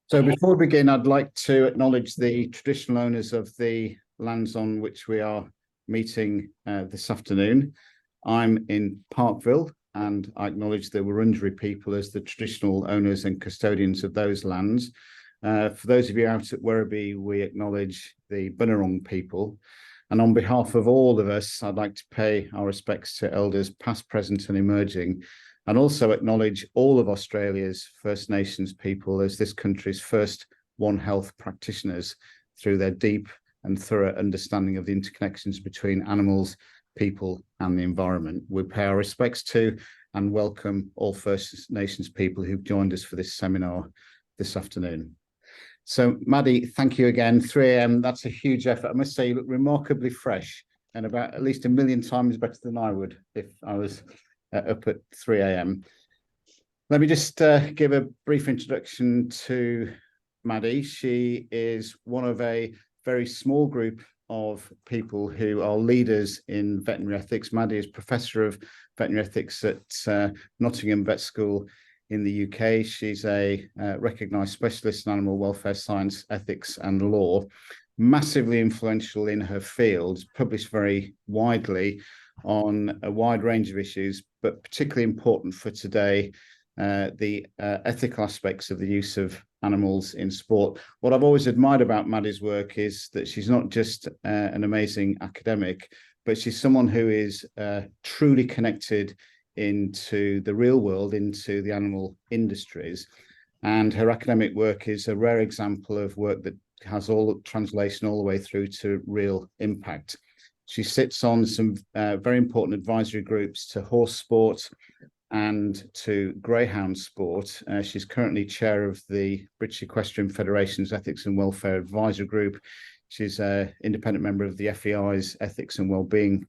So before we begin, I'd like to acknowledge the traditional owners of the lands on which we are meeting this afternoon. I'm in Parkville, and I acknowledge the Wurundjeri people as the traditional owners and custodians of those lands. For those of you out at Werribee, we acknowledge the Bunurong people. And on behalf of all of us, I'd like to pay our respects to elders past, present and emerging, and also acknowledge all of Australia's First Nations people as this country's first One Health practitioners through their deep and thorough understanding of the interconnections between animals, people and the environment. We pay our respects to and welcome all First Nations people who've joined us for this seminar this afternoon. So Maddie, thank you again. 3 a.m, that's a huge effort. I must say you look remarkably fresh and about at least a million times better than I would if I was up at 3 a.m. Let me just give a brief introduction to Maddie. She is one of a very small group of people who are leaders in veterinary ethics. Maddie is Professor of Veterinary Ethics at Nottingham Vet School in the UK. She's a recognised specialist in animal welfare science, ethics and law, massively influential in her field, published very widely on a wide range of issues, but particularly important for today, the ethical aspects of the use of animals in sport. What I've always admired about Maddie's work is that she's not just an amazing academic, but she's someone who is truly connected into the real world, into the animal industries. And her academic work is a rare example of work that has all translation all the way through to real impact. She sits on some very important advisory groups to horse sport and to greyhound sport. She's currently chair of the British Equestrian Federation's Ethics and Welfare Advisory Group. She's an independent member of the FEI's Ethics and Wellbeing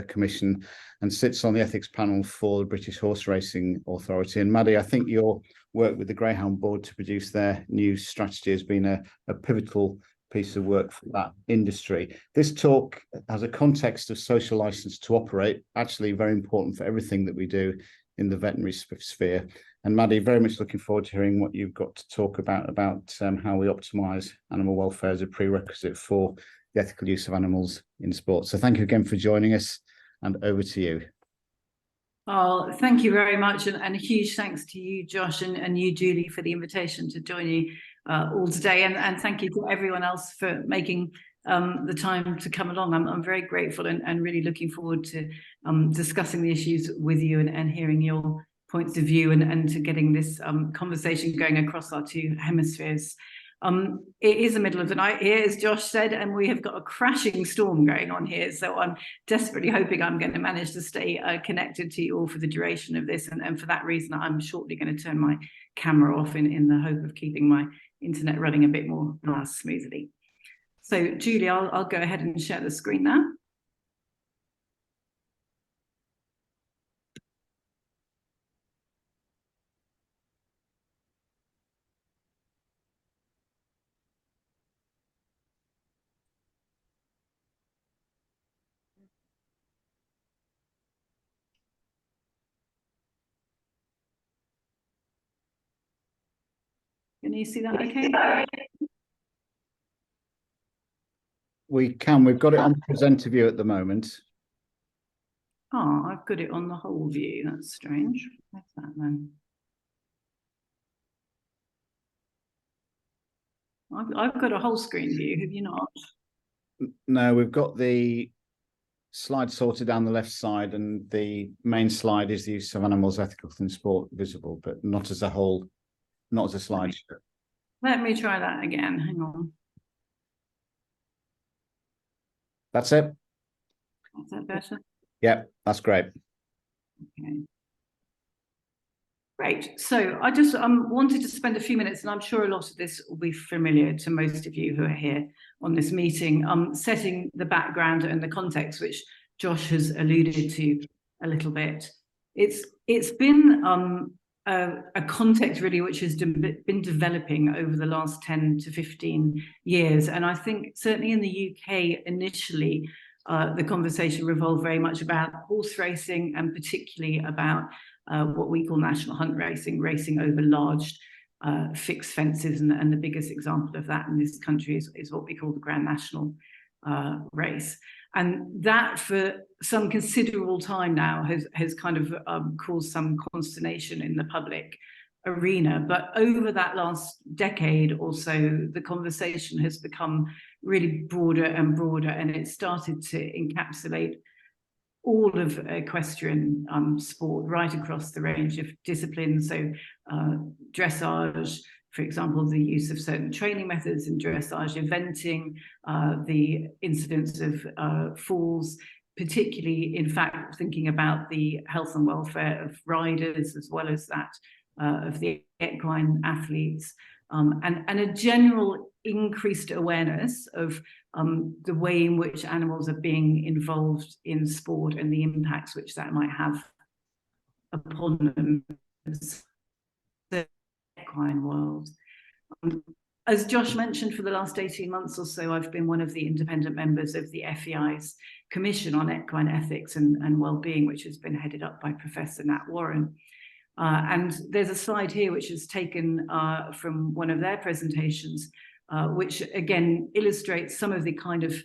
Commission and sits on the ethics panel for the British Horse Racing Authority. And Maddie, I think your work with the Greyhound Board to produce their new strategy has been a pivotal piece of work for that industry. This talk has a context of social license to operate, actually very important for everything that we do in the veterinary sphere. And Maddie, very much looking forward to hearing what you've got to talk about how we optimise animal welfare as a prerequisite for the ethical use of animals in sport. So thank you again for joining us, and over to you. Oh, thank you very much, and a huge thanks to you, Josh, and you, Julie, for the invitation to join you all today, and thank you to everyone else for making the time to come along. I'm very grateful and really looking forward to discussing the issues with you and hearing your points of view and to getting this conversation going across our two hemispheres. It is the middle of the night here, as Josh said, and we have got a crashing storm going on here. So I'm desperately hoping I'm going to manage to stay connected to you all for the duration of this. And for that reason, I'm shortly going to turn my camera off in the hope of keeping my internet running a bit more smoothly. So Julie, I'll go ahead and share the screen now. Can you see that okay? We can. We've got it on presenter view at the moment. Oh, I've got it on the whole view. That's strange. Where's that then? I've got a whole screen view. Have you not? No, we've got the slide sorted down the left side, and the main slide is the use of animals ethical in sport visible, but not as a whole, not as a slideshow. Let me try that again. Hang on. That's it. Is that better? Yeah, that's great. Okay. Great. So I just wanted to spend a few minutes, and I'm sure a lot of this will be familiar to most of you who are here on this meeting, setting the background and the context, which Josh has alluded to a little bit. It's been a context really which has been developing over the last 10 to 15 years. And I think certainly in the UK initially, the conversation revolved very much about horse racing and particularly about what we call national hunt racing, racing over large fixed fences, and the biggest example of that in this country is what we call the Grand National race. And that, for some considerable time now, has kind of caused some consternation in the public arena. But over that last decade or so, the conversation has become really broader and broader, and it started to encapsulate all of equestrian sport right across the range of disciplines. So dressage, for example, the use of certain training methods in dressage, eventing, the incidence of falls, particularly, in fact, thinking about the health and welfare of riders as well as that of the equine athletes, and a general increased awareness of the way in which animals are being involved in sport and the impacts which that might have upon them as the equine world. As Josh mentioned, for the last 18 months or so, I've been one of the independent members of the FEI's Commission on Equine Ethics and Wellbeing, which has been headed up by Professor Nat Warren. And there's a slide here which is taken from one of their presentations, which again illustrates some of the kind of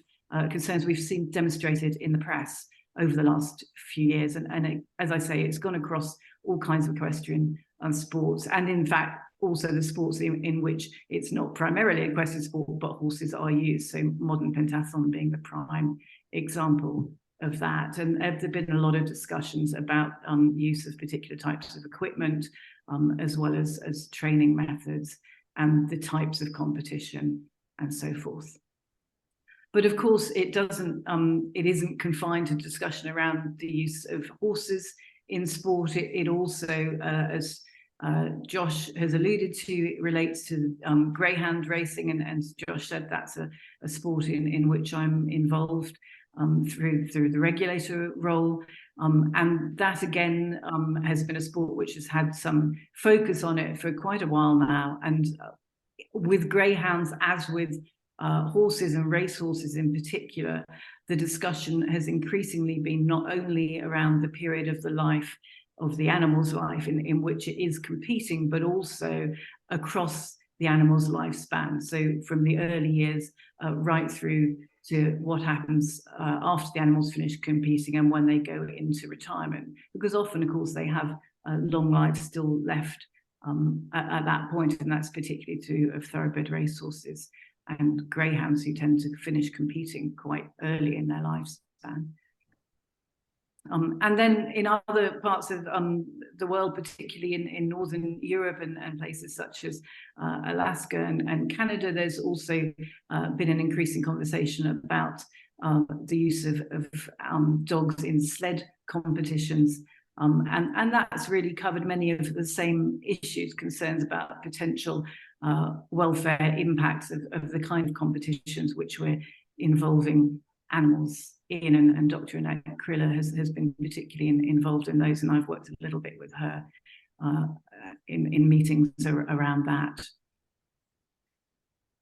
concerns we've seen demonstrated in the press over the last few years. And as I say, it's gone across all kinds of equestrian sports, and in fact, also the sports in which it's not primarily equestrian sport, but horses are used. So modern pentathlon being the prime example of that. And there have been a lot of discussions about use of particular types of equipment, as well as training methods and the types of competition and so forth. But of course, it isn't confined to discussion around the use of horses in sport. It also, as Josh has alluded to, it relates to greyhound racing, and Josh said that's a sport in which I'm involved through the regulator role, and that again has been a sport which has had some focus on it for quite a while now. And with greyhounds, as with horses and racehorses in particular, the discussion has increasingly been not only around the period of the life of the animal's life in which it is competing, but also across the animal's lifespan. So from the early years right through to what happens after the animals finish competing and when they go into retirement, because often, of course, they have long lives still left at that point, and that's particularly true of thoroughbred racehorses and greyhounds, who tend to finish competing quite early in their lifespan. And then in other parts of the world, particularly in Northern Europe and places such as Alaska and Canada, there's also been an increasing conversation about the use of dogs in sled competitions. And that's really covered many of the same issues, concerns about potential welfare impacts of the kind of competitions which we're involving animals in, and Dr. Annette Kriller has been particularly involved in those, and I've worked a little bit with her in meetings around that.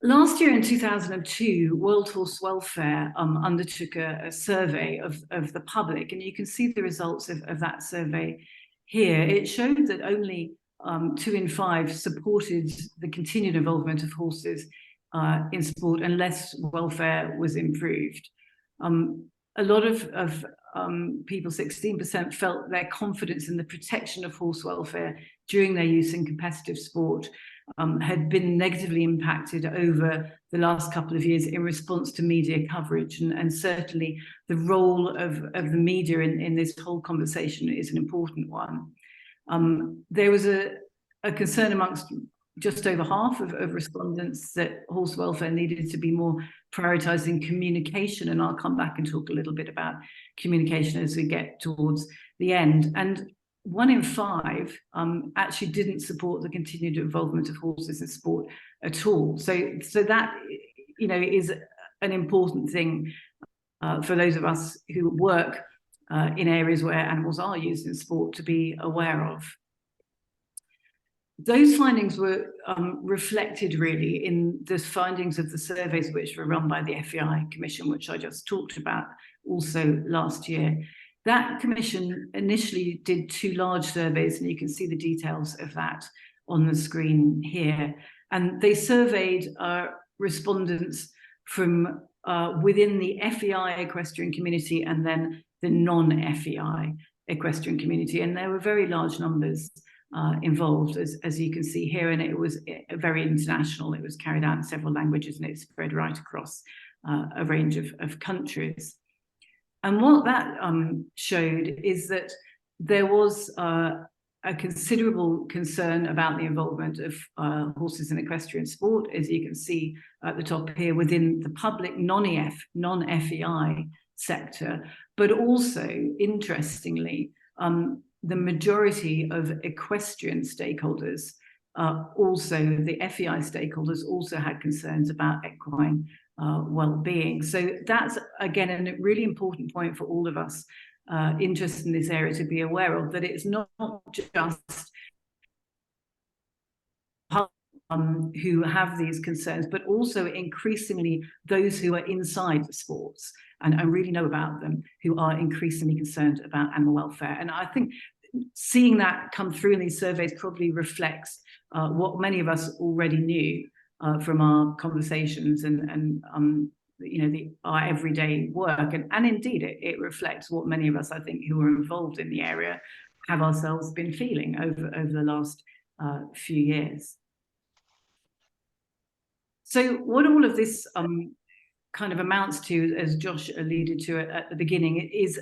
Last year in 2002, World Horse Welfare undertook a survey of the public, and you can see the results of that survey here. It showed that only 2 in 5 supported the continued involvement of horses in sport unless welfare was improved. A lot of people, 16%, felt their confidence in the protection of horse welfare during their use in competitive sport had been negatively impacted over the last couple of years in response to media coverage. And certainly the role of the media in this whole conversation is an important one. There was a concern amongst just over half of respondents that horse welfare needed to be more prioritized in communication, and I'll come back and talk a little bit about communication as we get towards the end. And 1 in 5 actually didn't support the continued involvement of horses in sport at all. So that, you know, is an important thing for those of us who work in areas where animals are used in sport to be aware of. Those findings were reflected really in the findings of the surveys which were run by the FEI Commission, which I just talked about also last year. That commission initially did 2 large surveys, and you can see the details of that on the screen here. And they surveyed respondents from within the FEI equestrian community and then the non-FEI equestrian community. And there were very large numbers involved, as you can see here, and it was very international. It was carried out in several languages, and it spread right across a range of countries. And what that showed is that there was a considerable concern about the involvement of horses in equestrian sport, as you can see at the top here, within the public non-FEI sector, but also, interestingly, the majority of equestrian stakeholders, also the FEI stakeholders, also had concerns about equine well-being. So that's, again, a really important point for all of us interested in this area to be aware of, that it's not just who have these concerns, but also increasingly those who are inside the sports and really know about them, who are increasingly concerned about animal welfare. And I think seeing that come through in these surveys probably reflects what many of us already knew from our conversations and our everyday work. And indeed, it reflects what many of us, I think, who are involved in the area have ourselves been feeling over the last few years. So what all of this kind of amounts to, as Josh alluded to at the beginning, is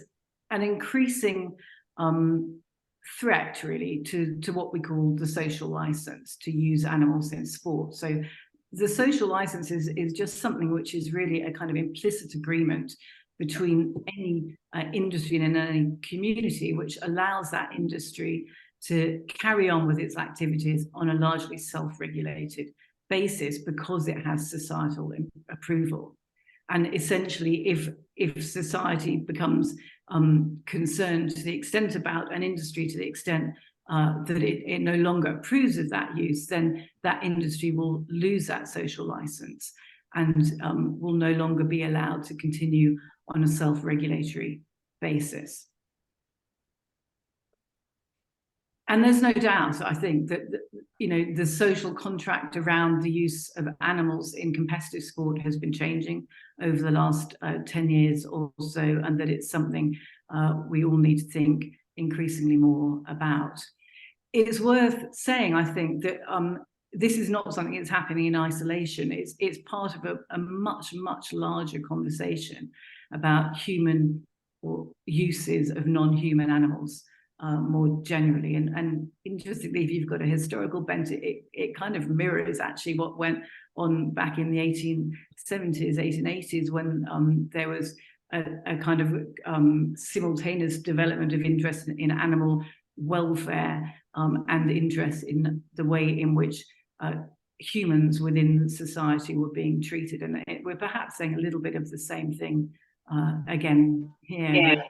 an increasing threat, really, to what we call the social license to use animals in sport. So the social license is just something which is really a kind of implicit agreement between any industry and any community, which allows that industry to carry on with its activities on a largely self-regulated basis because it has societal approval. And essentially, if society becomes concerned to the extent about an industry, to the extent that it no longer approves of that use, then that industry will lose that social license and will no longer be allowed to continue on a self-regulatory basis. And there's no doubt, I think, that the social contract around the use of animals in competitive sport has been changing over the last 10 years or so, and that it's something we all need to think increasingly more about. It's worth saying, I think, that this is not something that's happening in isolation. It's part of a much, much larger conversation about human or uses of non-human animals more generally. And interestingly, if you've got a historical bent, it kind of mirrors actually what went on back in the 1870s, 1880s, when there was a kind of simultaneous development of interest in animal welfare and interest in the way in which humans within society were being treated. And we're perhaps saying a little bit of the same thing again here. Yeah.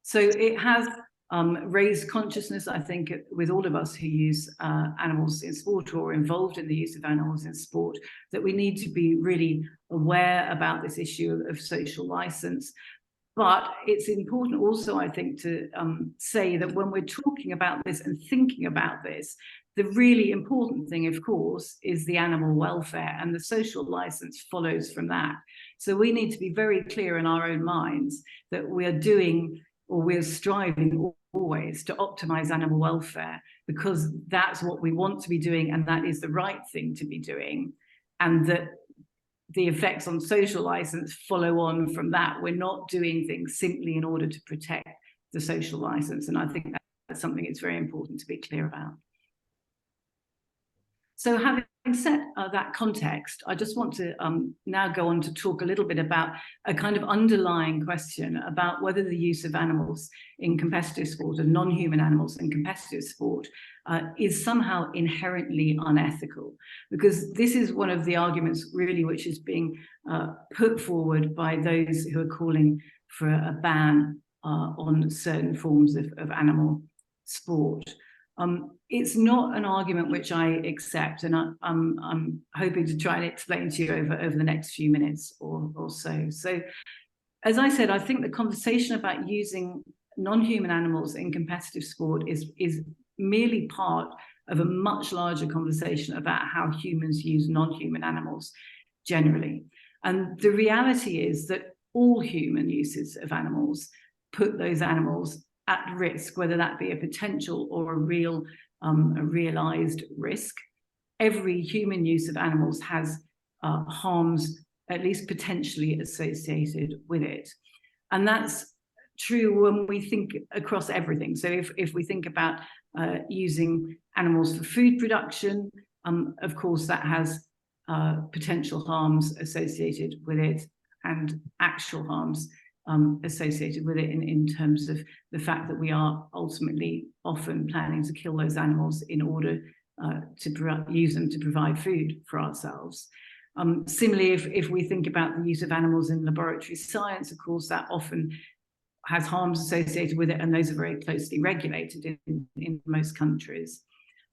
So it has raised consciousness, I think, with all of us who use animals in sport or are involved in the use of animals in sport, that we need to be really aware about this issue of social license. But it's important also, I think, to say that when we're talking about this and thinking about this, the really important thing, of course, is the animal welfare, and the social license follows from that. So we need to be very clear in our own minds that we're doing, or we're striving always to optimize animal welfare, because that's what we want to be doing and that is the right thing to be doing, and that the effects on social license follow on from that. We're not doing things simply in order to protect the social license, and I think that's something it's very important to be clear about. So having set that context, I just want to now go on to talk a little bit about a kind of underlying question about whether the use of animals in competitive sport and non-human animals in competitive sport is somehow inherently unethical, because this is one of the arguments really which is being put forward by those who are calling for a ban on certain forms of animal sport. It's not an argument which I accept, and I'm hoping to try and explain to you over the next few minutes or so. So, as I said, I think the conversation about using non-human animals in competitive sport is merely part of a much larger conversation about how humans use non-human animals generally. And the reality is that all human uses of animals put those animals at risk, whether that be a potential or a realized risk. Every human use of animals has harms, at least potentially, associated with it. And that's true when we think across everything. So if we think about using animals for food production, of course, that has potential harms associated with it and actual harms associated with it in terms of the fact that we are ultimately often planning to kill those animals in order to use them to provide food for ourselves. Similarly, if we think about the use of animals in laboratory science, of course, that often has harms associated with it, and those are very closely regulated in most countries.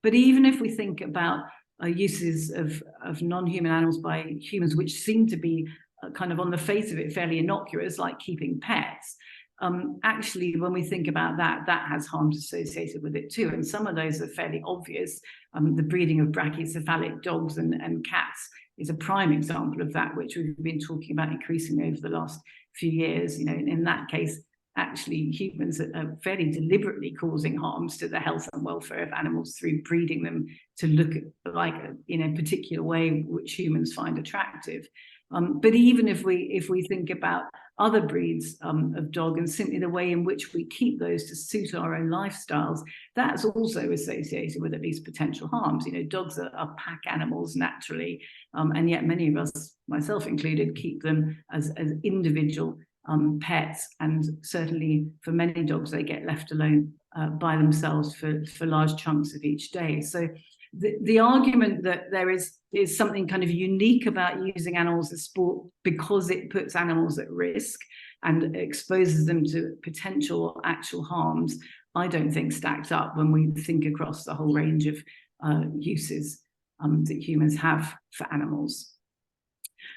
But even if we think about uses of non-human animals by humans, which seem to be kind of on the face of it fairly innocuous, like keeping pets, actually, when we think about that, that has harms associated with it too. And some of those are fairly obvious. The breeding of brachycephalic dogs and cats is a prime example of that, which we've been talking about increasingly over the last few years. You know, in that case, actually humans are fairly deliberately causing harms to the health and welfare of animals through breeding them to look like in a particular way which humans find attractive. But even if we think about other breeds of dog and simply the way in which we keep those to suit our own lifestyles, that's also associated with at least potential harms. You know, dogs are pack animals naturally, and yet many of us, myself included, keep them as individual pets, and certainly for many dogs they get left alone by themselves for large chunks of each day. So the argument that there is something kind of unique about using animals as sport because it puts animals at risk and exposes them to potential or actual harms, I don't think stacks up when we think across the whole range of uses that humans have for animals.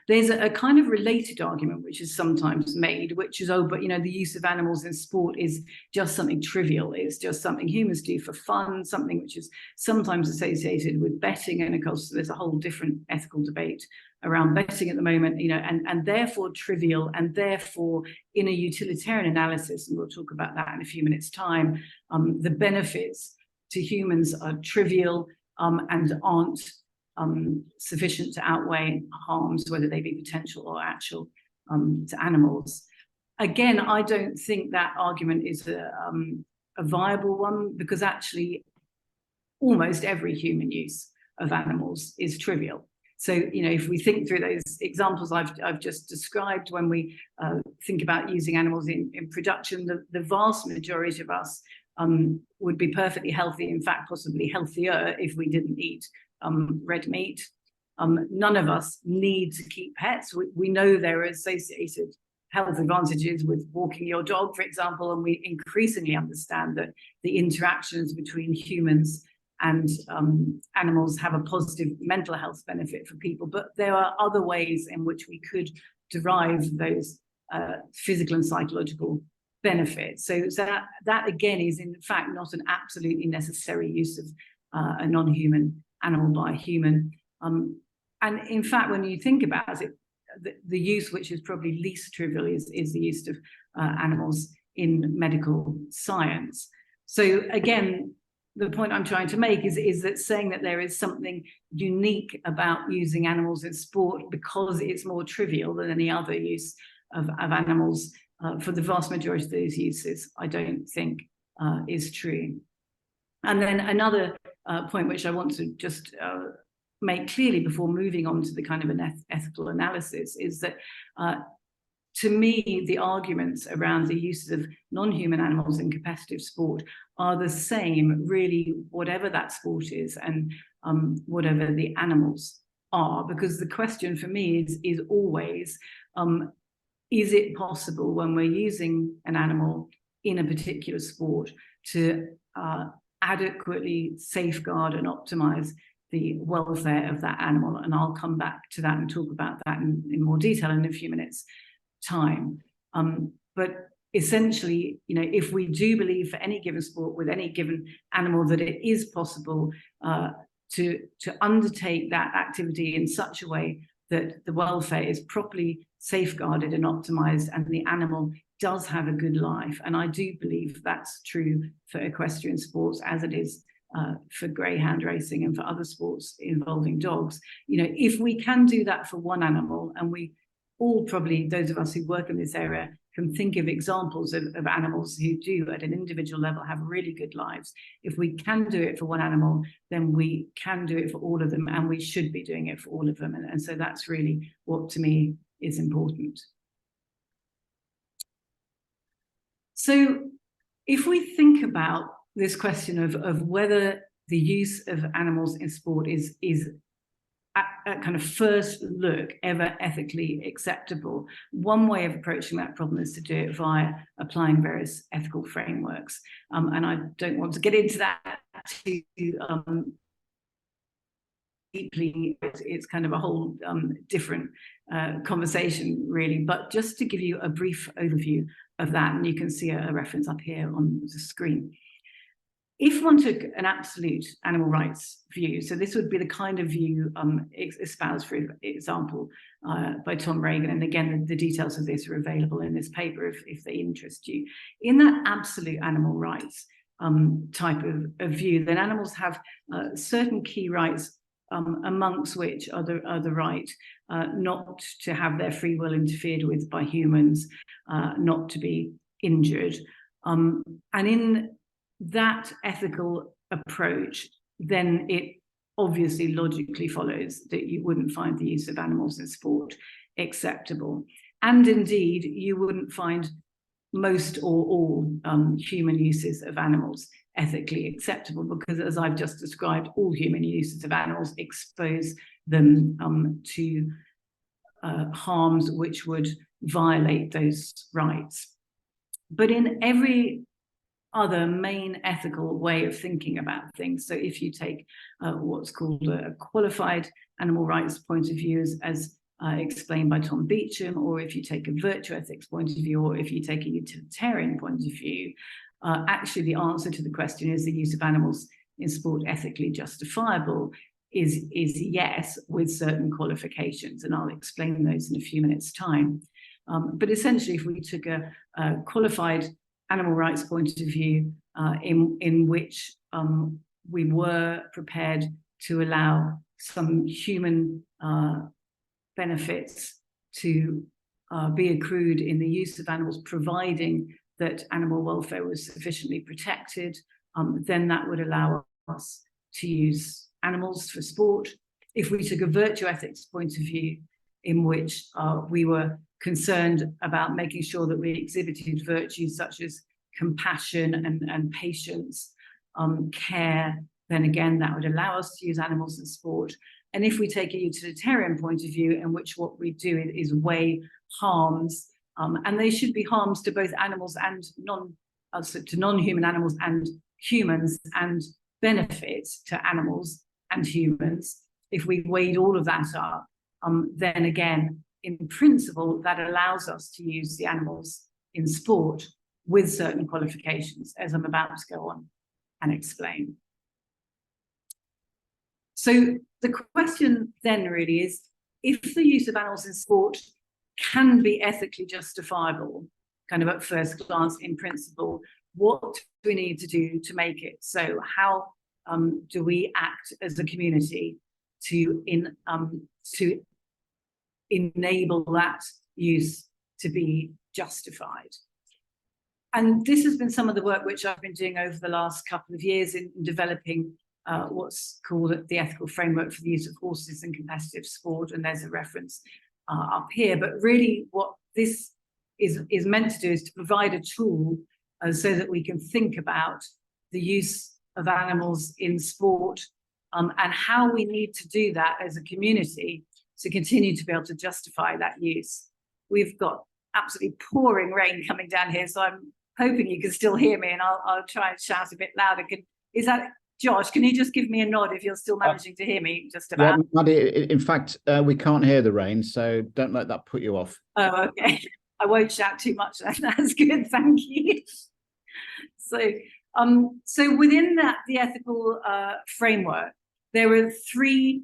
There's a kind of related argument which is sometimes made, which is, oh, but you know, the use of animals in sport is just something trivial. It's just something humans do for fun, something which is sometimes associated with betting. And of course, there's a whole different ethical debate around betting at the moment, you know, and therefore trivial, and therefore in a utilitarian analysis, and we'll talk about that in a few minutes' time, the benefits to humans are trivial and aren't sufficient to outweigh harms, whether they be potential or actual, to animals. Again, I don't think that argument is a viable one, because actually almost every human use of animals is trivial. So, you know, if we think through those examples I've just described, when we think about using animals in production, the vast majority of us would be perfectly healthy, in fact, possibly healthier if we didn't eat red meat. None of us need to keep pets. We know there are associated health advantages with walking your dog, for example, and we increasingly understand that the interactions between humans and animals have a positive mental health benefit for people. But there are other ways in which we could derive those physical and psychological benefits. So that again is in fact not an absolutely necessary use of a non-human animal by a human. And in fact, when you think about it, the use which is probably least trivial is the use of animals in medical science. So again, the point I'm trying to make is that saying that there is something unique about using animals in sport because it's more trivial than any other use of animals, for the vast majority of those uses, I don't think is true. And then another point which I want to just make clearly before moving on to the kind of an ethical analysis is that to me, the arguments around the use of non-human animals in competitive sport are the same, really, whatever that sport is and whatever the animals are. Because the question for me is always, is it possible when we're using an animal in a particular sport to adequately safeguard and optimize the welfare of that animal? And I'll come back to that and talk about that in more detail in a few minutes' time. But essentially, if we do believe for any given sport with any given animal that it is possible to undertake that activity in such a way that the welfare is properly safeguarded and optimized and the animal does have a good life. And I do believe that's true for equestrian sports as it is for greyhound racing and for other sports involving dogs. If we can do that for one animal, and we all probably, those of us who work in this area, can think of examples of animals who do at an individual level have really good lives. If we can do it for one animal, then we can do it for all of them, and we should be doing it for all of them. And so that's really what to me is important. So if we think about this question of whether the use of animals in sport is at kind of first look ever ethically acceptable, one way of approaching that problem is to do it via applying various ethical frameworks. And I don't want to get into that too deeply. It's kind of a whole different conversation, really. But just to give you a brief overview of that, and you can see a reference up here on the screen. If one took an absolute animal rights view, so this would be the kind of view espoused, for example, by Tom Regan, and again, the details of this are available in this paper if they interest you. In that absolute animal rights type of view, then animals have certain key rights, amongst which are the right not to have their free will interfered with by humans, not to be injured. And in that ethical approach, then it obviously logically follows that you wouldn't find the use of animals in sport acceptable. And indeed, you wouldn't find most or all human uses of animals ethically acceptable, because as I've just described, all human uses of animals expose them to harms which would violate those rights. But in every other main ethical way of thinking about things, so if you take what's called a qualified animal rights point of view as explained by Tom Beecham, or if you take a virtue ethics point of view, or if you take a utilitarian point of view, actually the answer to the question, is the use of animals in sport ethically justifiable, is yes, with certain qualifications, and I'll explain those in a few minutes' time. But essentially, if we took a qualified animal rights point of view in which we were prepared to allow some human benefits to be accrued in the use of animals, providing that animal welfare was sufficiently protected, then that would allow us to use animals for sport. If we took a virtue ethics point of view in which we were concerned about making sure that we exhibited virtues such as compassion and patience, care, then again, that would allow us to use animals in sport. And if we take a utilitarian point of view in which what we do is weigh harms, and they should be harms to both animals and to non-human animals and humans, and benefits to animals and humans, if we weighed all of that up, then again, in principle, that allows us to use the animals in sport with certain qualifications, as I'm about to go on and explain. So the question then really is, if the use of animals in sport can be ethically justifiable, kind of at first glance in principle, what do we need to do to make it so? How do we act as a community to enable that use to be justified? And this has been some of the work which I've been doing over the last couple of years in developing what's called the ethical framework for the use of horses in competitive sport, and there's a reference up here. But really what this is meant to do is to provide a tool so that we can think about the use of animals in sport and how we need to do that as a community to continue to be able to justify that use. We've got absolutely pouring rain coming down here, so I'm hoping you can still hear me, and I'll try and shout a bit louder. Is that, Josh, can you just give me a nod if you're still managing to hear me just about? Yeah, Maddie, in fact, we can't hear the rain, so don't let that put you off. Oh, okay. I won't shout too much. That's good, thank you. So within the ethical framework, there are three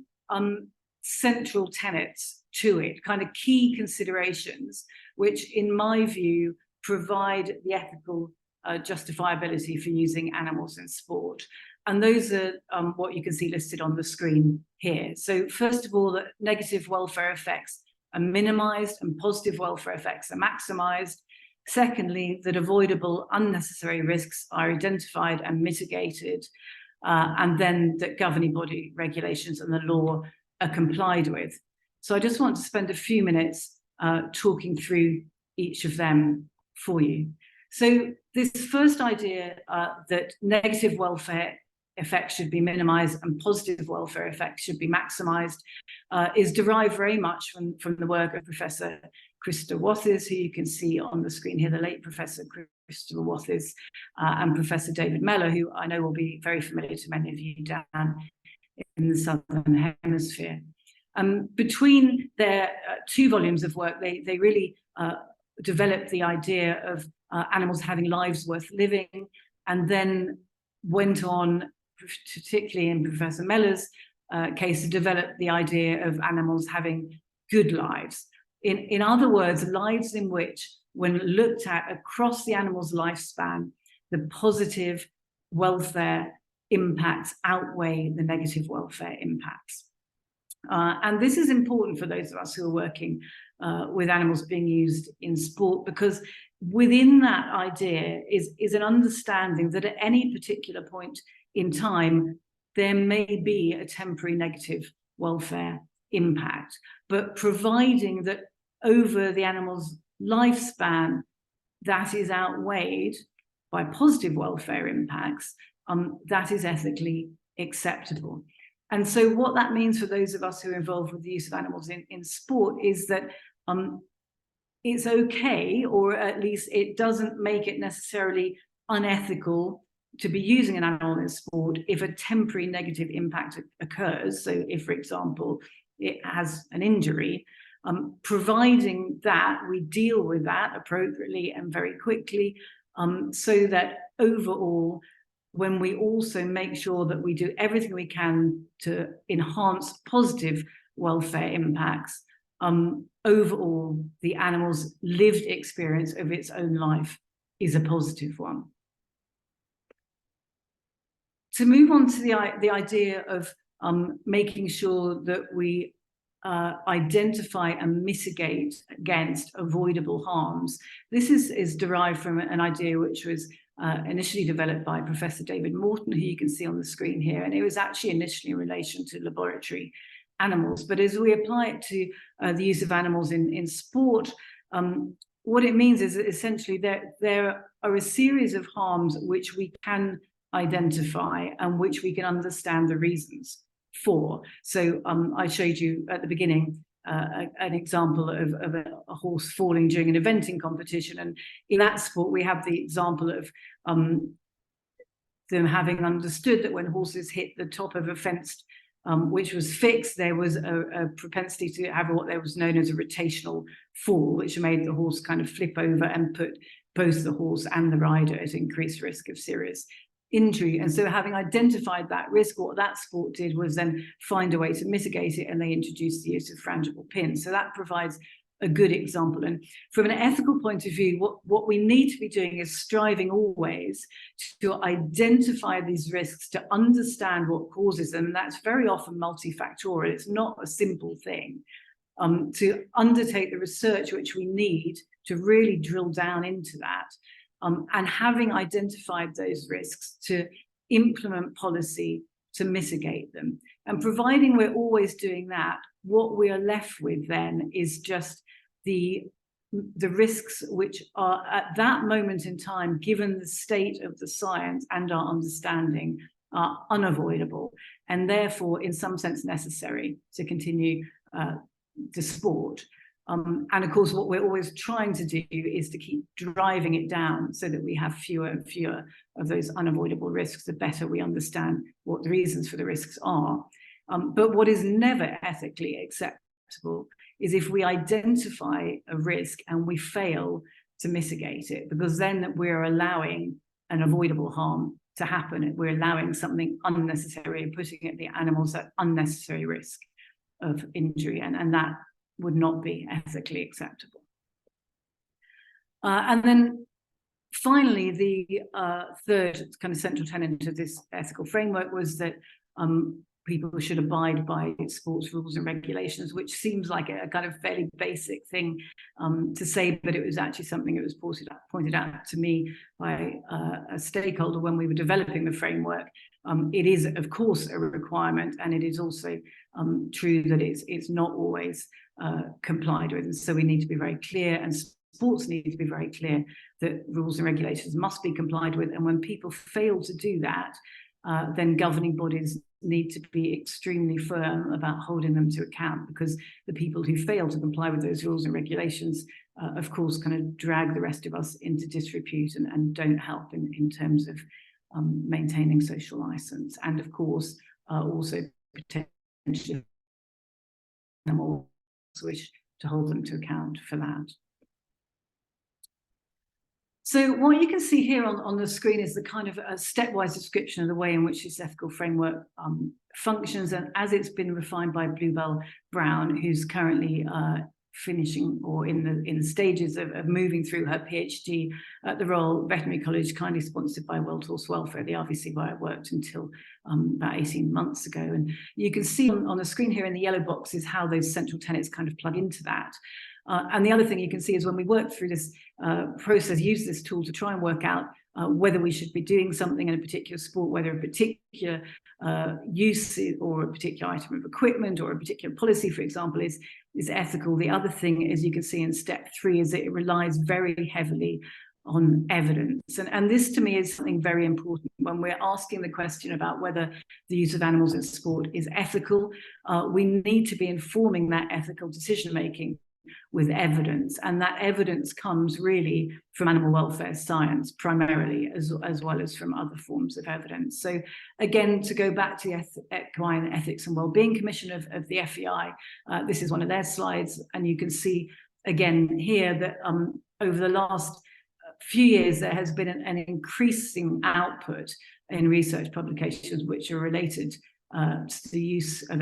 central tenets to it, kind of key considerations, which in my view provide the ethical justifiability for using animals in sport. And those are what you can see listed on the screen here. So first of all, that negative welfare effects are minimized and positive welfare effects are maximized. Secondly, that avoidable unnecessary risks are identified and mitigated. And then that governing body regulations and the law are complied with. So I just want to spend a few minutes talking through each of them for you. So this first idea that negative welfare effects should be minimized and positive welfare effects should be maximized is derived very much from the work of Professor Christopher Wathers, who you can see on the screen here, the late Professor Christopher Wathers, and Professor David Mellor, who I know will be very familiar to many of you down in the Southern Hemisphere. Between their two volumes of work, they really developed the idea of animals having lives worth living, and then went on, particularly in Professor Mellor's case, to develop the idea of animals having good lives. In other words, lives in which, when looked at across the animal's lifespan, the positive welfare impacts outweigh the negative welfare impacts. And this is important for those of us who are working with animals being used in sport, because within that idea is an understanding that at any particular point in time, there may be a temporary negative welfare impact, but providing that over the animal's lifespan, that is outweighed by positive welfare impacts, that is ethically acceptable. And so what that means for those of us who are involved with the use of animals in sport is that it's okay, or at least it doesn't make it necessarily unethical to be using an animal in sport if a temporary negative impact occurs. So if, for example, it has an injury, providing that we deal with that appropriately and very quickly, so that overall, when we also make sure that we do everything we can to enhance positive welfare impacts, overall, the animal's lived experience of its own life is a positive one. To move on to the idea of making sure that we identify and mitigate against avoidable harms, this is derived from an idea which was initially developed by Professor David Morton, who you can see on the screen here, and it was actually initially in relation to laboratory animals. But as we apply it to the use of animals in sport, what it means is that essentially there are a series of harms which we can identify and which we can understand the reasons for. So I showed you at the beginning an example of a horse falling during an eventing competition, and in that sport we have the example of them having understood that when horses hit the top of a fenced which was fixed, there was a propensity to have what there was known as a rotational fall, which made the horse kind of flip over and put both the horse and the rider at increased risk of serious injury. And so having identified that risk, what that sport did was then find a way to mitigate it, and they introduced the use of frangible pins. So that provides a good example. And from an ethical point of view, what we need to be doing is striving always to identify these risks, to understand what causes them. And that's very often multifactorial. It's not a simple thing. To undertake the research which we need to really drill down into that. And having identified those risks, to implement policy to mitigate them. And providing we're always doing that, what we are left with then is just the risks which are at that moment in time, given the state of the science and our understanding, are unavoidable and therefore in some sense necessary to continue the sport. And of course, what we're always trying to do is to keep driving it down so that we have fewer and fewer of those unavoidable risks, the better we understand what the reasons for the risks are. But what is never ethically acceptable acceptable is if we identify a risk and we fail to mitigate it, because then we're allowing an avoidable harm to happen. We're allowing something unnecessary and putting the animals at unnecessary risk of injury, and that would not be ethically acceptable. And then finally, the third kind of central tenet of this ethical framework was that people should abide by sports rules and regulations, which seems like a kind of fairly basic thing to say, but it was actually something that was pointed out to me by a stakeholder when we were developing the framework. It is, of course, a requirement, and it is also true that it's not always complied with. And so we need to be very clear, and sports need to be very clear that rules and regulations must be complied with. And when people fail to do that, then governing bodies need to be extremely firm about holding them to account, because the people who fail to comply with those rules and regulations, of course, kind of drag the rest of us into disrepute and don't help in terms of maintaining social license, and of course also potentially animals wish to hold them to account for that. So what you can see here on the screen is the kind of a stepwise description of the way in which this ethical framework functions, and as it's been refined by Bluebell Brown, who's currently finishing or in the stages of moving through her PhD at the Royal Veterinary College, kindly sponsored by World Horse Welfare, the RVC, where I worked until about 18 months ago. And you can see on the screen here in the yellow boxes how those central tenets kind of plug into that. And the other thing you can see is when we work through this process, use this tool to try and work out whether we should be doing something in a particular sport, whether a particular use or a particular item of equipment or a particular policy, for example, is ethical. The other thing, as you can see in step 3, is that it relies very heavily on evidence. And this to me is something very important when we're asking the question about whether the use of animals in sport is ethical. We need to be informing that ethical decision-making with evidence, and that evidence comes really from animal welfare science primarily, as well as from other forms of evidence. So again, to go back to the Equine Ethics and Wellbeing Commission of the FEI, this is one of their slides, and you can see again here that over the last few years there has been an increasing output in research publications which are related to the use of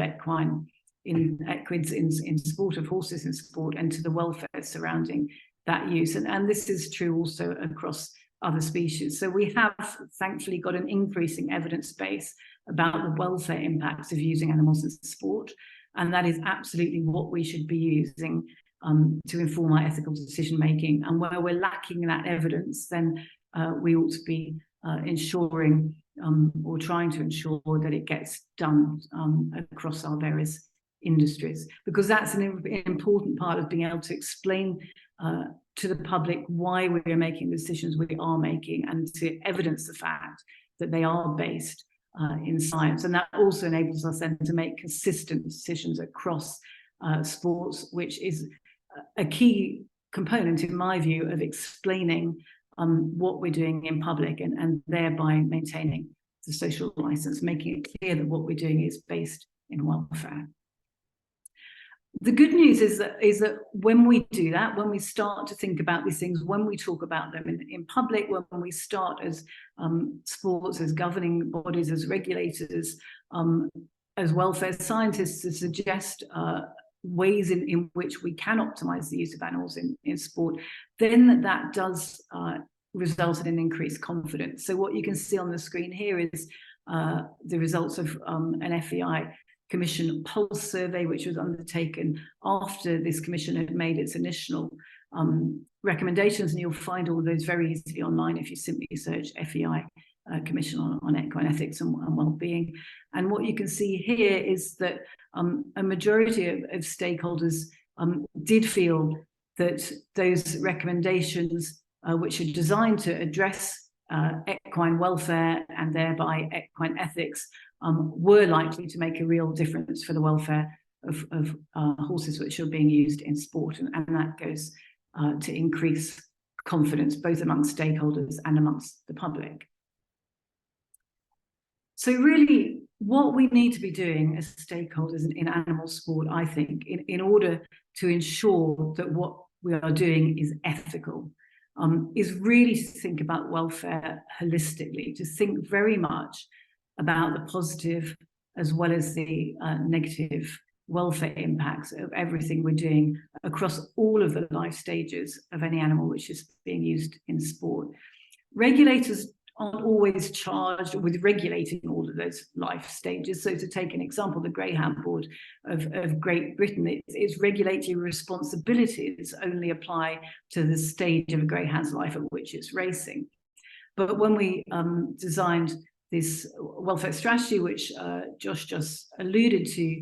equids in sport, of horses in sport, and to the welfare surrounding that use. And this is true also across other species. So we have thankfully got an increasing evidence base about the welfare impacts of using animals in sport. And that is absolutely what we should be using to inform our ethical decision making. And where we're lacking that evidence, then we ought to be ensuring or trying to ensure that it gets done across our various industries, because that's an important part of being able to explain to the public why we are making the decisions we are making, and to evidence the fact that they are based in science. And that also enables us then to make consistent decisions across sports, which is a key component, in my view, of explaining what we're doing in public, and thereby maintaining the social license, making it clear that what we're doing is based in welfare. The good news is that when we do that, when we start to think about these things, when we talk about them in public, when we start as sports, as governing bodies, as regulators, as welfare scientists, to suggest ways in which we can optimize the use of animals in sport, then that does result in an increased confidence. So what you can see on the screen here is the results of an FEI Commission pulse survey, which was undertaken after this commission had made its initial recommendations, and you'll find all of those very easily online if you simply search FEI Commission on Equine Ethics and Wellbeing. And what you can see here is that a majority of stakeholders did feel that those recommendations, which are designed to address equine welfare and thereby equine ethics, were likely to make a real difference for the welfare of horses which are being used in sport. And that goes to increase confidence both amongst stakeholders and amongst the public. So really, what we need to be doing as stakeholders in animal sport, I think, in order to ensure that what we are doing is ethical, is really to think about welfare holistically, to think very much about the positive as well as the negative welfare impacts of everything we're doing across all of the life stages of any animal which is being used in sport. Regulators aren't always charged with regulating all of those life stages. So to take an example, the Greyhound Board of Great Britain, its regulatory responsibilities only apply to the stage of a greyhound's life at which it's racing. But when we designed this welfare strategy, which Josh just alluded to,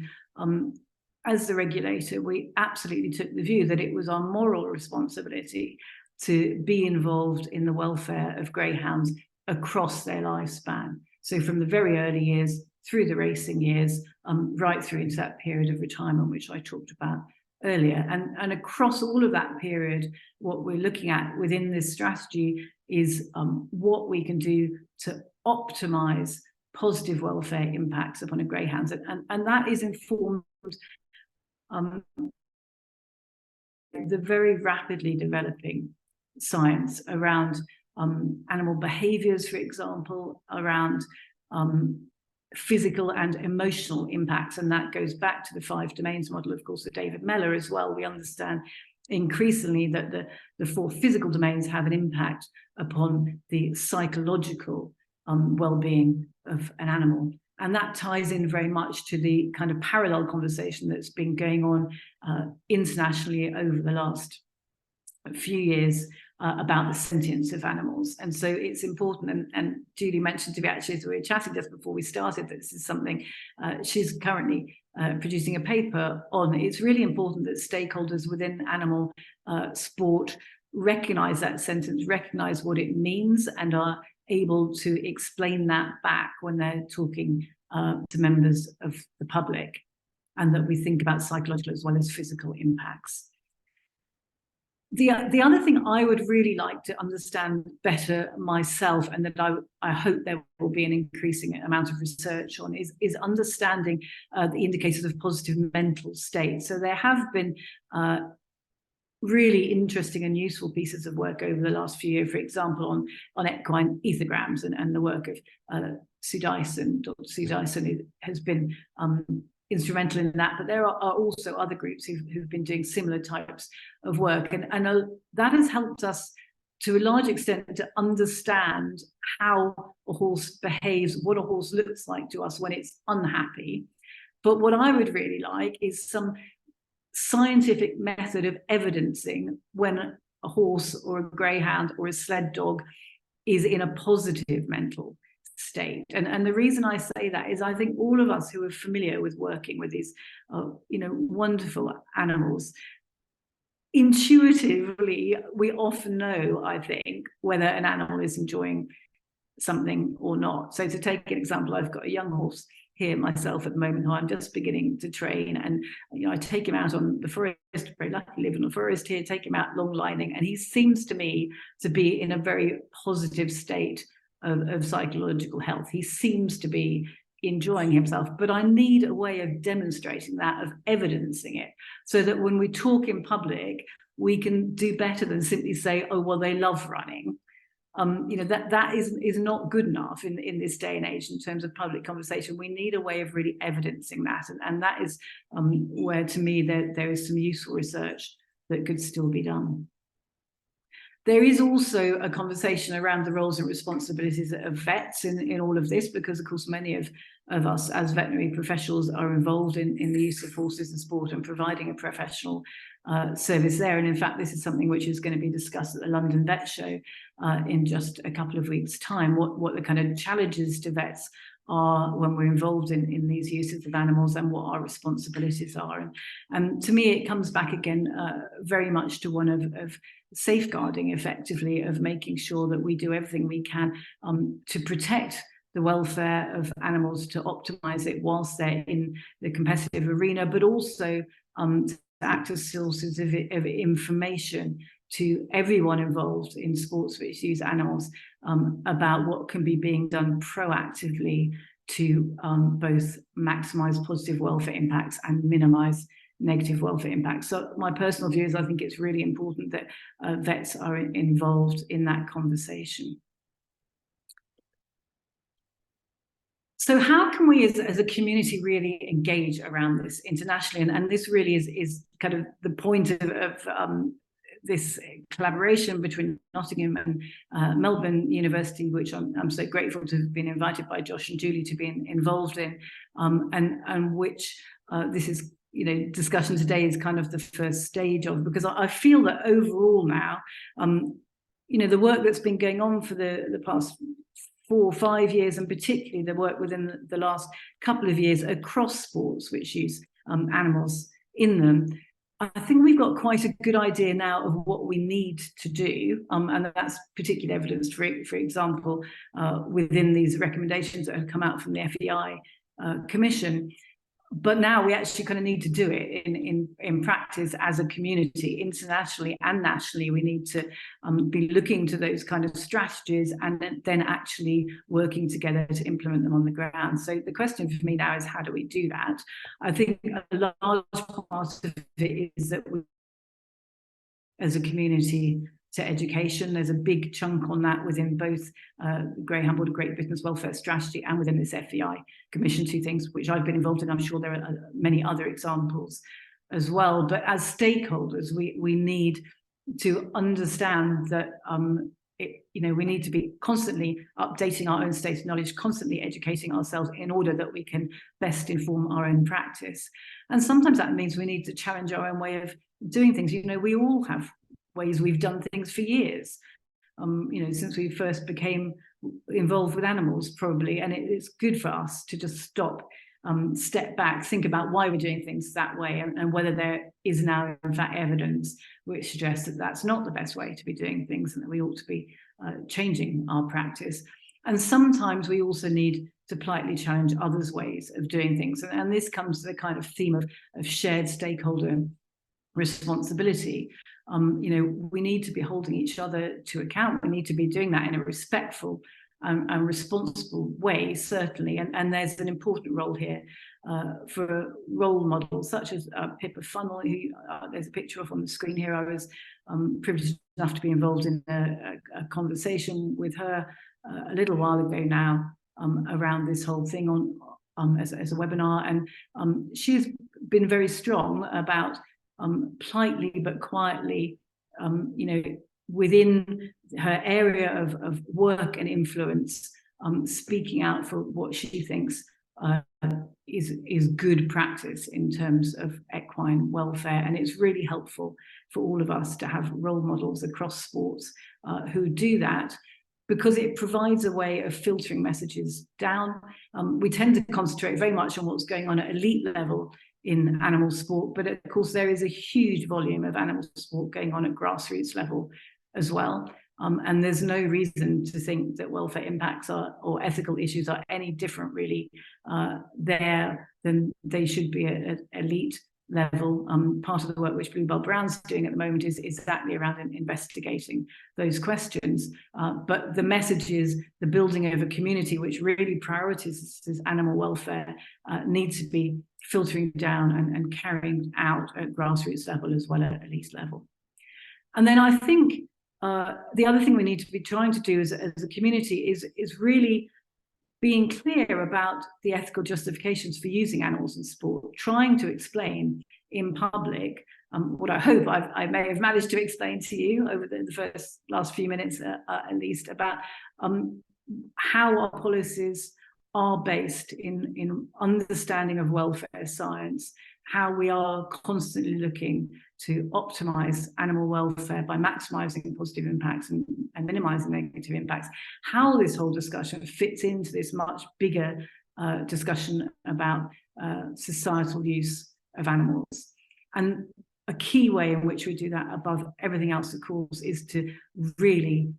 as the regulator, we absolutely took the view that it was our moral responsibility to be involved in the welfare of greyhounds across their lifespan. So from the very early years through the racing years, right through into that period of retirement, which I talked about earlier. And across all of that period, what we're looking at within this strategy is what we can do to optimize positive welfare impacts upon a greyhound. And that is informed the very rapidly developing science around animal behaviors, for example, around physical and emotional impacts. And that goes back to the 5 domains model, of course, of David Mellor as well. We understand increasingly that the 4 physical domains have an impact upon the psychological well-being of an animal. And that ties in very much to the kind of parallel conversation that's been going on internationally over the last few years about the sentience of animals. And so it's important, and Julie mentioned to me actually as we were chatting just before we started, that this is something she's currently producing a paper on. It's really important that stakeholders within animal sport recognize that sentence, recognize what it means, and are able to explain that back when they're talking to members of the public, and that we think about psychological as well as physical impacts. The other thing I would really like to understand better myself, and that I hope there will be an increasing amount of research on, is understanding the indicators of positive mental state. So there have been really interesting and useful pieces of work over the last few years, for example, on equine ethograms, and the work of Sue Dyson. Dr. Sue Dyson has been instrumental in that, but there are also other groups who've been doing similar types of work, and that has helped us to a large extent to understand how a horse behaves, what a horse looks like to us when it's unhappy. But what I would really like is some scientific method of evidencing when a horse or a greyhound or a sled dog is in a positive mental state. And the reason I say that is I think all of us who are familiar with working with these wonderful animals, intuitively we often know, I think, whether an animal is enjoying something or not. So to take an example, I've got a young horse here myself at the moment who I'm just beginning to train, and I take him out on the forest, very lucky live in the forest here, take him out long lining, and he seems to me to be in a very positive state of psychological health. He seems to be enjoying himself, but I need a way of demonstrating that, of evidencing it, so that when we talk in public, we can do better than simply say, oh, well, they love running. That is not good enough in this day and age in terms of public conversation. We need a way of really evidencing that, and that is where, to me, there is some useful research that could still be done. There is also a conversation around the roles and responsibilities of vets in all of this, because, of course, many of us as veterinary professionals are involved in the use of horses in sport and providing a professional service there. And in fact, this is something which is going to be discussed at the London Vet Show in just a couple of weeks' time, what the kind of challenges to vets are when we're involved in these uses of animals, and what our responsibilities are. And to me, it comes back again very much to one of safeguarding, effectively, of making sure that we do everything we can to protect the welfare of animals, to optimize it whilst they're in the competitive arena, but also to act as sources of information to everyone involved in sports which use animals about what can be being done proactively to both maximise positive welfare impacts and minimise negative welfare impacts. So my personal view is I think it's really important that vets are involved in that conversation. So how can we as a community really engage around this internationally? And this really is kind of the point of this collaboration between Nottingham and Melbourne University, which I'm so grateful to have been invited by Josh and Julie to be involved in, and which this is, you know, discussion today is kind of the first stage of, because I feel that overall now, you know, the work that's been going on for the past 4 or 5 years, and particularly the work within the last couple of years across sports which use animals in them, I think we've got quite a good idea now of what we need to do, and that's particularly evidenced, for example, within these recommendations that have come out from the FEI Commission. But now we actually kind of need to do it in practice as a community, internationally and nationally. We need to be looking to those kind of strategies and then actually working together to implement them on the ground. So the question for me now is, how do we do that? I think a large part of it is that we, as a community, to education. There's a big chunk on that within both Greyhound Board of Great Britain's welfare strategy and within this FEI Commission, 2 things which I've been involved in. I'm sure there are many other examples as well. But as stakeholders, we need to understand that you know, we need to be constantly updating our own state of knowledge, constantly educating ourselves in order that we can best inform our own practice. And sometimes that means we need to challenge our own way of doing things. You know, we all have ways we've done things for years, you know, since we first became involved with animals, probably. And it's good for us to just stop, step back, think about why we're doing things that way, and whether there is now, in fact, evidence which suggests that that's not the best way to be doing things, and that we ought to be changing our practice. And sometimes we also need to politely challenge others' ways of doing things. And this comes to the kind of theme of shared stakeholder responsibility. You know, we need to be holding each other to account. We need to be doing that in a respectful and responsible way, certainly. And there's an important role here for role models such as Pippa Funnell, who there's a picture of on the screen here. I was privileged enough to be involved in a conversation with her a little while ago now around this whole thing on as a webinar. And she's been very strong about politely but quietly, you know, within her area of work and influence, speaking out for what she thinks is good practice in terms of equine welfare. And it's really helpful for all of us to have role models across sports who do that, because it provides a way of filtering messages down. We tend to concentrate very much on what's going on at elite level in animal sport, but of course there is a huge volume of animal sport going on at grassroots level as well. And there's no reason to think that welfare impacts or ethical issues are any different really there than they should be at elite level. Part of the work which Bluebell Brown's doing at the moment is exactly around investigating those questions. But the message is the building of a community which really prioritizes animal welfare needs to be filtering down and carrying out at grassroots level as well at elite level. And then I think the other thing we need to be trying to do as a community is really being clear about the ethical justifications for using animals in sport, trying to explain in public what I hope I may have managed to explain to you over the last few minutes at least, about how our policies are based in understanding of welfare science, how we are constantly looking to optimize animal welfare by maximizing positive impacts and minimizing negative impacts, how this whole discussion fits into this much bigger discussion about societal use of animals. And a key way in which we do that above everything else, of course, is to really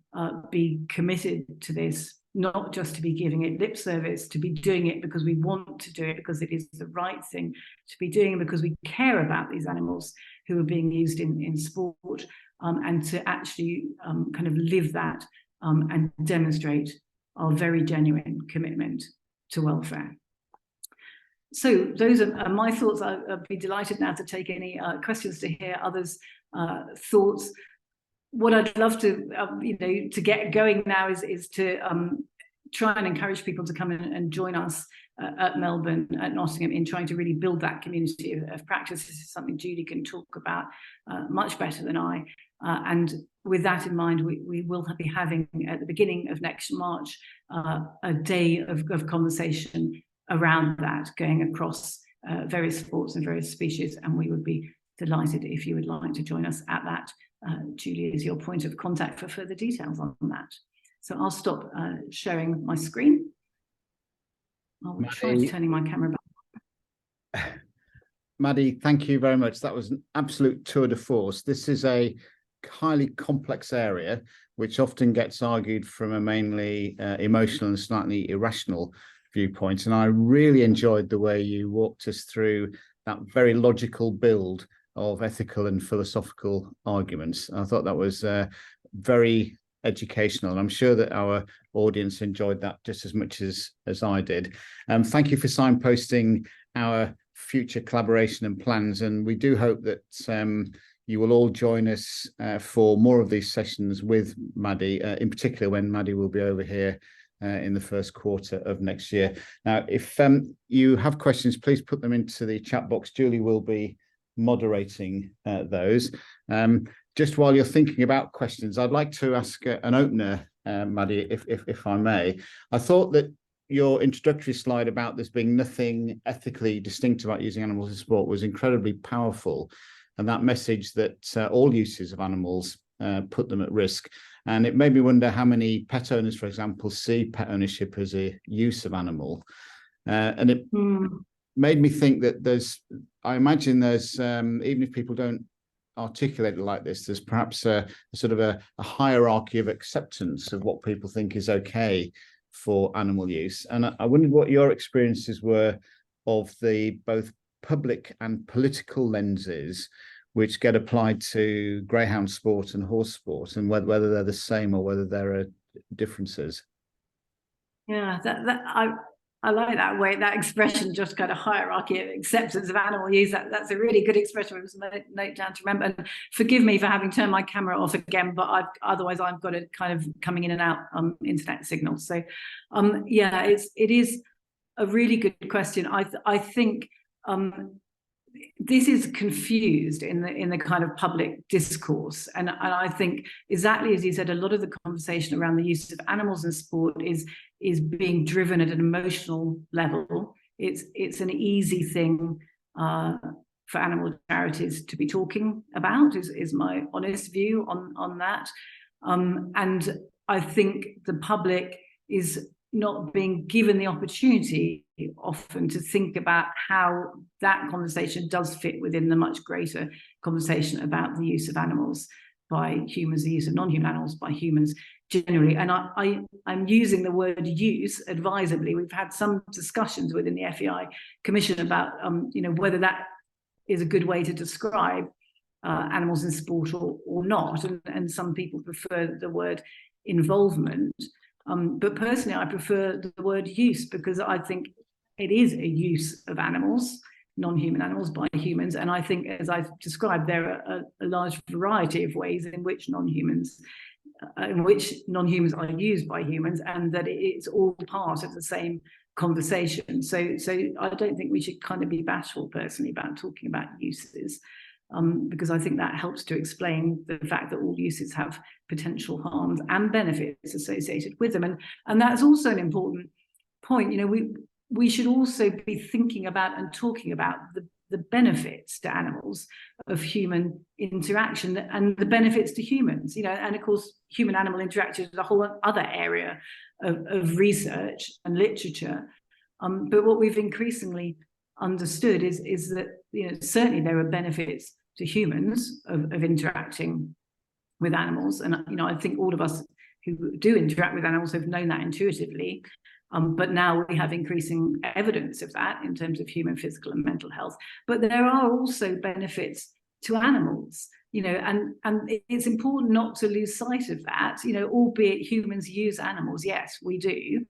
be committed to this, not just to be giving it lip service, to be doing it because we want to do it, because it is the right thing to be doing, because we care about these animals who are being used in sport, and to actually kind of live that and demonstrate our very genuine commitment to welfare. So those are my thoughts. I'd be delighted now to take any questions, to hear others' thoughts. What I'd love to, to get going now is to try and encourage people to come in and join us at Melbourne, at Nottingham, in trying to really build that community of practice. This is something Julie can talk about much better than I. And with that in mind, we will be having at the beginning of next March a day of conversation around that, going across various sports and various species. And we would be delighted if you would like to join us at that. Julie is your point of contact for further details on that. So I'll stop sharing my screen. I'll try turning my camera back. Maddie, thank you very much. That was an absolute tour de force. This is a highly complex area, which often gets argued from a mainly emotional and slightly irrational viewpoint. And I really enjoyed the way you walked us through that very logical build of ethical and philosophical arguments. I thought that was very educational, and I'm sure that our audience enjoyed that just as much as I did. Thank you for signposting our future collaboration and plans, and we do hope that you will all join us for more of these sessions with Maddie, in particular when Maddie will be over here in the first quarter of next year. Now, if you have questions, please put them into the chat box. Julie will be moderating those. Just while you're thinking about questions, I'd like to ask an opener, Maddie, if I may. I thought that your introductory slide about this being nothing ethically distinct about using animals in sport was incredibly powerful, and that message that all uses of animals put them at risk. And it made me wonder how many pet owners, for example, see pet ownership as a use of animal. And it made me think that I imagine there's, even if people don't articulate it like this, there's perhaps a sort of a hierarchy of acceptance of what people think is okay for animal use. And I wondered what your experiences were of the both public and political lenses which get applied to greyhound sport and horse sport, and whether they're the same or whether there are differences. Yeah, I like that way, that expression, just kind of hierarchy of acceptance of animal use. That's a really good expression. It was a note down to remember. And forgive me for having turned my camera off again, but otherwise I've got it kind of coming in and out internet signals. So yeah, it is a really good question. I think this is confused in the kind of public discourse, and I think exactly as you said, a lot of the conversation around the use of animals in sport is being driven at an emotional level. It's an easy thing for animal charities to be talking about, is my honest view on that, and I think the public is not being given the opportunity often to think about how that conversation does fit within the much greater conversation about the use of animals by humans, the use of non-human animals by humans generally. And I'm using the word use advisedly. We've had some discussions within the FEI Commission about whether that is a good way to describe animals in sport or not, and some people prefer the word involvement. But personally, I prefer the word use, because I think it is a use of animals, non-human animals, by humans. And I think, as I've described, there are a large variety of ways in which non-humans are used by humans, and that it's all part of the same conversation. So I don't think we should kind of be bashful, personally, about talking about uses. Because I think that helps to explain the fact that all uses have potential harms and benefits associated with them. And that's also an important point. We should also be thinking about and talking about the benefits to animals of human interaction and the benefits to humans, and of course, human-animal interaction is a whole other area of research and literature. But what we've increasingly understood is that certainly there are benefits to humans of interacting with animals, and I think all of us who do interact with animals have known that intuitively, but now we have increasing evidence of that in terms of human physical and mental health. But there are also benefits to animals, and it's important not to lose sight of that, albeit humans use animals, yes, we do.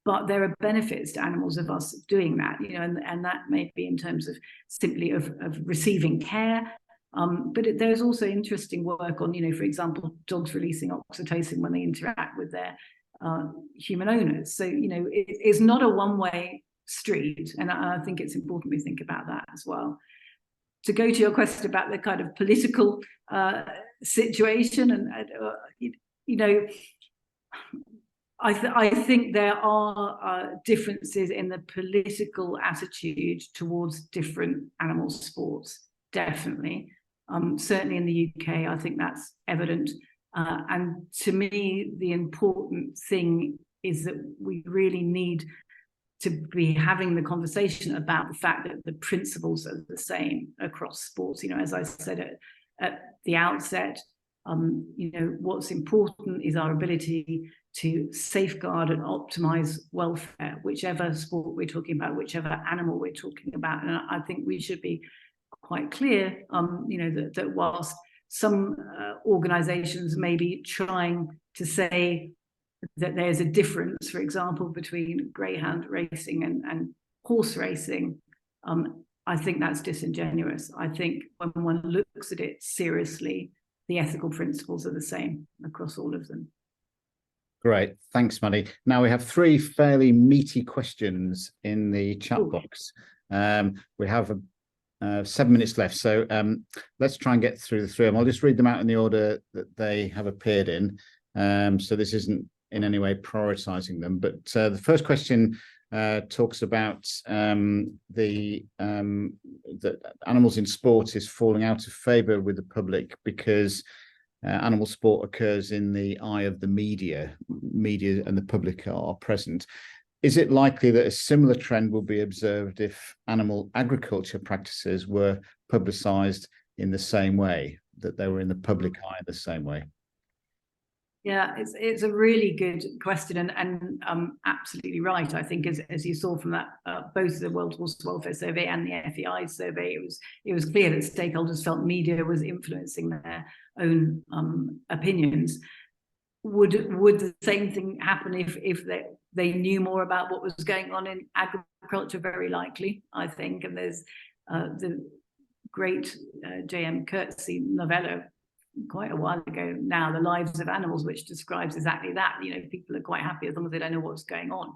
but there are benefits to animals of us doing that, you know, and that may be in terms of simply of receiving care. But there's also interesting work on, you know, for example, dogs releasing oxytocin when they interact with their human owners. So, you know, it's not a one-way street. And I think it's important we think about that as well. To go to your question about the kind of political situation, and you know, I think there are differences in the political attitude towards different animal sports, definitely. Certainly in the UK, I think that's evident. And to me, the important thing is that we really need to be having the conversation about the fact that the principles are the same across sports. You know, as I said at the outset, you know, what's important is our ability to safeguard and optimize welfare, whichever sport we're talking about, whichever animal we're talking about. And I think we should be quite clear, you know, that whilst some organizations may be trying to say that there's a difference, for example, between greyhound racing and horse racing, I think that's disingenuous. I think when one looks at it seriously, the ethical principles are the same across all of them. Great, thanks, Maddie. Now we have 3 fairly meaty questions in the chat box. We have 7 minutes left, so let's try and get through the 3 of them. I'll just read them out in the order that they have appeared in. So this isn't in any way prioritizing them, but the first question talks about that animals in sport is falling out of favor with the public because animal sport occurs in the eye of the media and the public are present. Is it likely that a similar trend will be observed if animal agriculture practices were publicized in the same way, that they were in the public eye in the same way? Yeah, it's a really good question, and absolutely right. I think as you saw from that, both the World Horse Welfare Survey and the FEI survey, it was clear that stakeholders felt media was influencing their own opinions. Would the same thing happen if they knew more about what was going on in agriculture? Very likely, I think. And there's the great J.M. Coetzee novella quite a while ago now, The Lives of Animals, which describes exactly that. You know, people are quite happy as long as they don't know what's going on.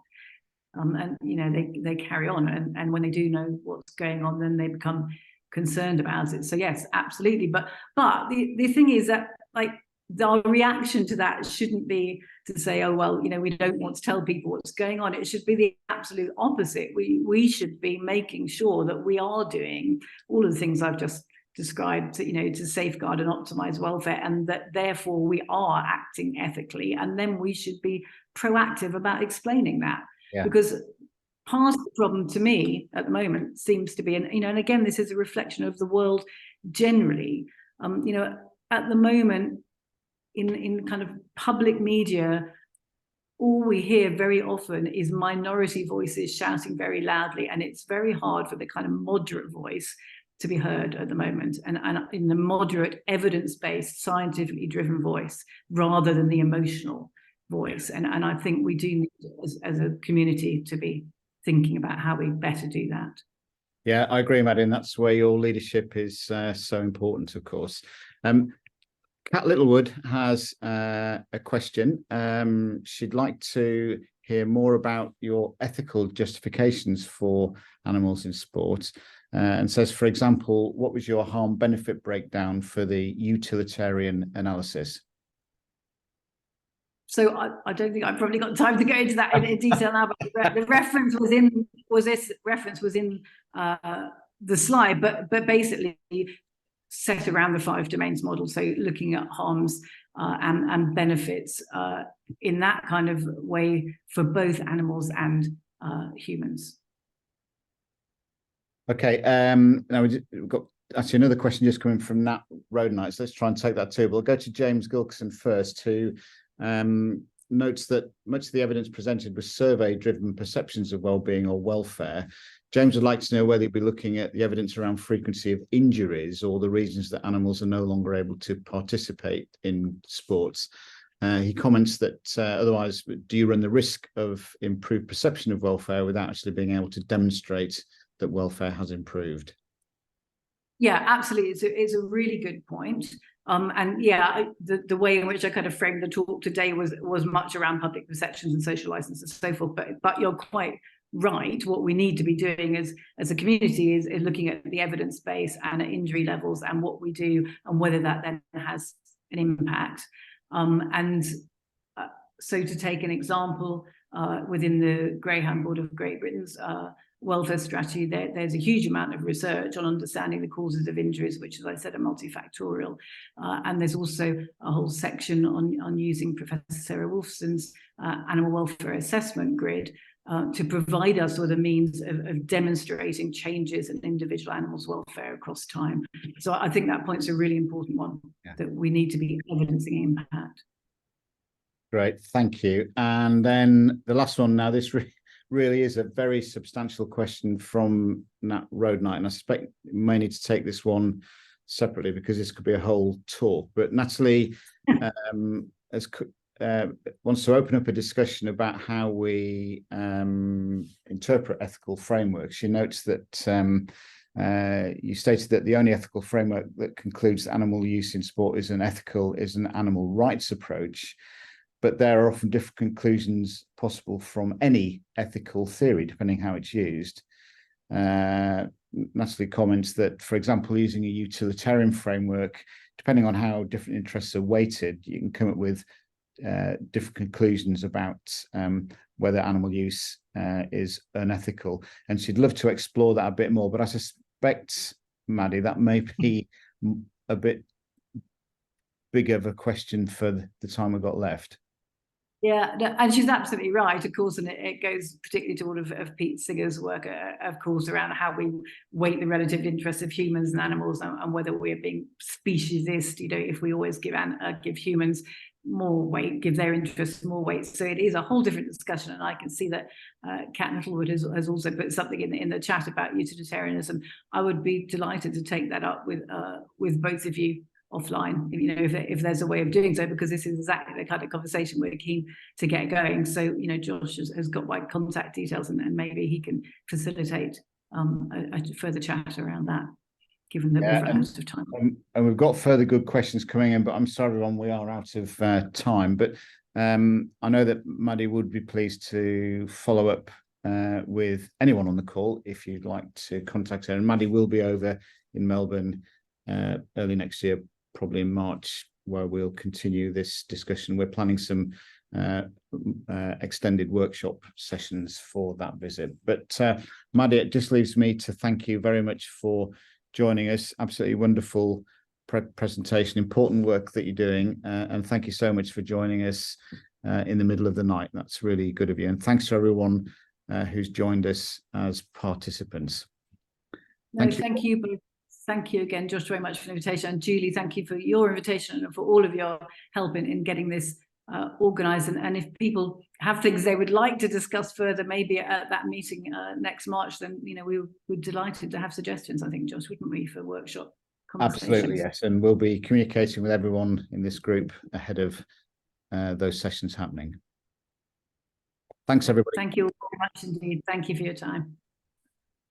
And, you know, they carry on. And when they do know what's going on, then they become concerned about it. So, yes, absolutely. But the thing is that, like, our reaction to that shouldn't be to say, oh, well, you know, we don't want to tell people what's going on. It should be the absolute opposite. We should be making sure that we are doing all of the things I've just described, you know, to safeguard and optimize welfare, and that therefore we are acting ethically. And then we should be proactive about explaining that. Yeah. Because part of the problem to me at the moment seems to be, and, you know, and again, this is a reflection of the world generally, you know, at the moment, in kind of public media, all we hear very often is minority voices shouting very loudly, and it's very hard for the kind of moderate voice to be heard at the moment, and in the moderate, evidence-based, scientifically driven voice, rather than the emotional voice. And I think we do need, as a community, to be thinking about how we better do that. Yeah, I agree, Maddie, and that's where your leadership is so important, of course. Kat Littlewood has a question. She'd like to hear more about your ethical justifications for animals in sport, and says, for example, what was your harm-benefit breakdown for the utilitarian analysis? So I don't think I've probably got time to go into that in detail now, but the reference was in the slide, but basically set around the 5 domains model. So looking at harms and benefits in that kind of way for both animals and humans. Okay. Now we've got actually another question just coming from Nat Rodenite. So let's try and take that too. We'll go to James Gilkison first, who notes that much of the evidence presented was survey-driven perceptions of well-being or welfare. James would like to know whether you'd be looking at the evidence around frequency of injuries or the reasons that animals are no longer able to participate in sports. He comments that otherwise, do you run the risk of improved perception of welfare without actually being able to demonstrate that welfare has improved? Yeah, absolutely. It's a really good point. And yeah, the way in which I kind of framed the talk today was much around public perceptions and social license and so forth. But you're quite right. What we need to be doing as a community is looking at the evidence base and at injury levels and what we do and whether that then has an impact. So to take an example, within the Greyhound Board of Great Britain's welfare strategy, there's a huge amount of research on understanding the causes of injuries, which, as I said, are multifactorial. And there's also a whole section on using Professor Sarah Wolfson's animal welfare assessment grid to provide us with a means of demonstrating changes in individual animals' welfare across time. So I think that point's a really important one, that we need to be evidencing impact. Great, thank you. And then the last one now, this really is a very substantial question from Nat Roadnight, and I suspect we may need to take this one separately because this could be a whole talk. But Natalie wants to open up a discussion about how we interpret ethical frameworks. She notes that you stated that the only ethical framework that concludes that animal use in sport is an animal rights approach. But there are often different conclusions possible from any ethical theory, depending how it's used. Natalie comments that, for example, using a utilitarian framework, depending on how different interests are weighted, you can come up with different conclusions about whether animal use is unethical. And she'd love to explore that a bit more, but I suspect, Maddie, that may be a bit bigger of a question for the time we've got left. Yeah, and she's absolutely right, of course, and it goes particularly to all of Pete Singer's work, of course, around how we weight the relative interests of humans and animals, and whether we're being speciesist, if we always give humans more weight, give their interests more weight. So it is a whole different discussion, and I can see that Kat Nettlewood has also put something in the chat about utilitarianism. I would be delighted to take that up with both of you offline, if there's a way of doing so, because this is exactly the kind of conversation we're keen to get going. So, Josh has got my contact details, and maybe he can facilitate a further chat around that, given that we've run out of time. And we've got further good questions coming in, but I'm sorry, everyone, we are out of time. But I know that Maddie would be pleased to follow up with anyone on the call if you'd like to contact her. And Maddie will be over in Melbourne early next year, probably in March, where we'll continue this discussion. We're planning some extended workshop sessions for that visit. But Maddie, it just leaves me to thank you very much for joining us. Absolutely wonderful presentation, important work that you're doing, and thank you so much for joining us in the middle of the night. That's really good of you, and thanks to everyone who's joined us as participants. Thank you both. Thank you again, Josh, very much for the invitation. And Julie, thank you for your invitation and for all of your help in getting this organised. And if people have things they would like to discuss further, maybe at that meeting next March, then we're delighted to have suggestions, I think, Josh, wouldn't we, for workshop conversations? Absolutely, yes. And we'll be communicating with everyone in this group ahead of those sessions happening. Thanks, everybody. Thank you all very much indeed. Thank you for your time.